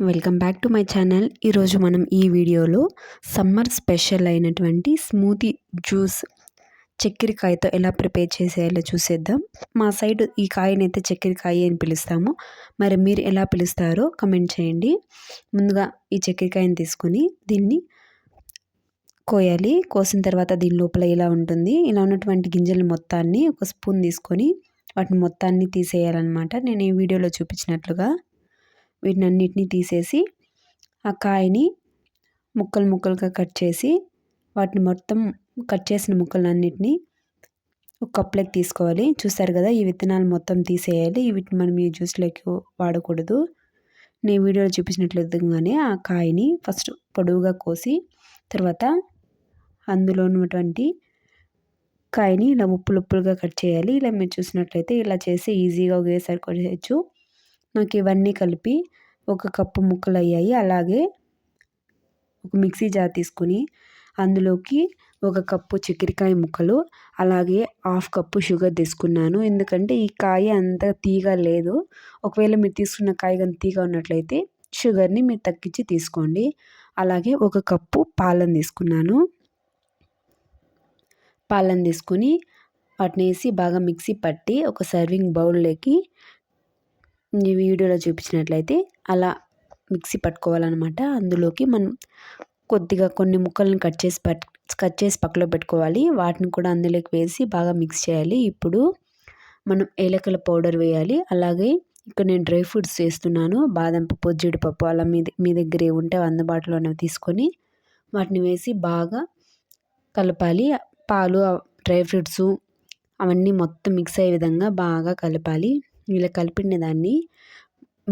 Welcome back to my channel. ఈరోజు మనం ఈ వీడియోలో సమ్మర్ స్పెషల్ అయినటువంటి స్మూతీ జ్యూస్ చక్కెరకాయతో ఎలా ప్రిపేర్ చేసేయాలో చూసేద్దాం. మా సైడ్ ఈ కాయనైతే చక్కెరకాయ అని పిలుస్తాము. మరి మీరు ఎలా పిలుస్తారో కమెంట్ చేయండి. ముందుగా ఈ చక్కెరకాయని తీసుకొని దీన్ని కోయాలి. కోసిన తర్వాత దీని లోపల ఇలా ఉంటుంది. ఇలా ఉన్నటువంటి గింజలు మొత్తాన్ని ఒక స్పూన్ తీసుకొని వాటిని మొత్తాన్ని తీసేయాలన్నమాట. నేను ఈ వీడియోలో చూపించినట్లుగా వీటినన్నిటినీ తీసేసి ఆ కాయని ముక్కలు ముక్కలుగా కట్ చేసి వాటిని మొత్తం కట్ చేసిన ముక్కలన్నిటినీ ఒక కప్లోకి తీసుకోవాలి. చూస్తారు కదా, ఈ విత్తనాలు మొత్తం తీసేయాలి. వీటిని మనం ఈ జ్యూస్లోకి వాడకూడదు. నేను వీడియోలో చూపించినట్లుగానే ఆ కాయని ఫస్ట్ పొడవుగా కోసి తర్వాత అందులో ఉన్నటువంటి కాయని ఇలా ఉప్పులుగా కట్ చేయాలి. ఇలా మీరు చూసినట్లయితే ఇలా చేసి ఈజీగా ఒకేసారి కొట్టేయచ్చు. నాకు ఇవన్నీ కలిపి ఒక కప్పు ముక్కలు అయ్యాయి. అలాగే ఒక మిక్సీ జార్ తీసుకుని అందులోకి ఒక కప్పు చక్కెరకాయ ముక్కలు, అలాగే హాఫ్ కప్పు షుగర్ తీసుకున్నాను. ఎందుకంటే ఈ కాయ అంత తీగ లేదు. ఒకవేళ మీరు తీసుకున్న కాయ కానీ తీగ ఉన్నట్లయితే షుగర్ని మీరు తగ్గించి తీసుకోండి. అలాగే ఒక కప్పు పాలను తీసుకున్నాను. పాలను తీసుకుని వాటిని వేసి బాగా మిక్సీ పట్టి ఒక సర్వింగ్ బౌల్లోకి ఈ వీడియోలో చూపించినట్లయితే అలా మిక్సీ పట్టుకోవాలన్నమాట. అందులోకి మనం కొద్దిగా కొన్ని ముక్కలను కట్ చేసి పక్కలో పెట్టుకోవాలి. వాటిని కూడా అందులోకి వేసి బాగా మిక్స్ చేయాలి. ఇప్పుడు మనం ఏలకల పౌడర్ వేయాలి. అలాగే ఇక్కడ నేను డ్రై ఫ్రూట్స్ వేస్తున్నాను. బాదం పప్పు, జీడిపప్పు అలా మీ దగ్గర ఏ ఉంటే అందుబాటులోనే తీసుకొని వాటిని వేసి బాగా కలపాలి. పాలు, డ్రై ఫ్రూట్స్ అవన్నీ మొత్తం మిక్స్ అయ్యే విధంగా బాగా కలపాలి. ఇలా కలిపిన దాన్ని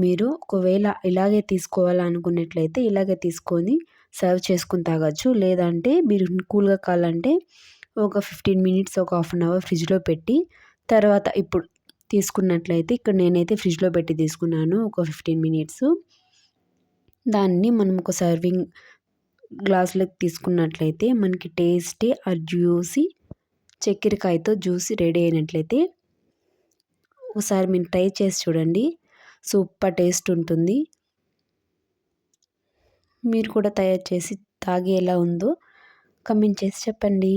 మీరు ఒకవేళ ఇలాగే తీసుకోవాలనుకున్నట్లయితే ఇలాగే తీసుకొని సర్వ్ చేసుకుని తాగొచ్చు. లేదంటే మీరు కూల్గా కావాలంటే ఒక 15 మినిట్స్, ఒక హాఫ్ అన్ అవర్ ఫ్రిడ్జ్లో పెట్టి తర్వాత ఇప్పుడు తీసుకున్నట్లయితే ఇక్కడ నేనైతే ఫ్రిడ్జ్లో పెట్టి తీసుకున్నాను ఒక 15 మినిట్స్. దాన్ని మనం ఒక సర్వింగ్ గ్లాసులోకి తీసుకున్నట్లయితే మనకి టేస్టీ ఆ జ్యూసీ చక్కెరకాయతో జ్యూస్ రెడీ అయినట్లయితే ఒకసారి మీరు ట్రై చేసి చూడండి. సూపర్ టేస్ట్ ఉంటుంది. మీరు కూడా తయారు చేసి తాగి ఎలా ఉందో కమెంట్ చేసి చెప్పండి.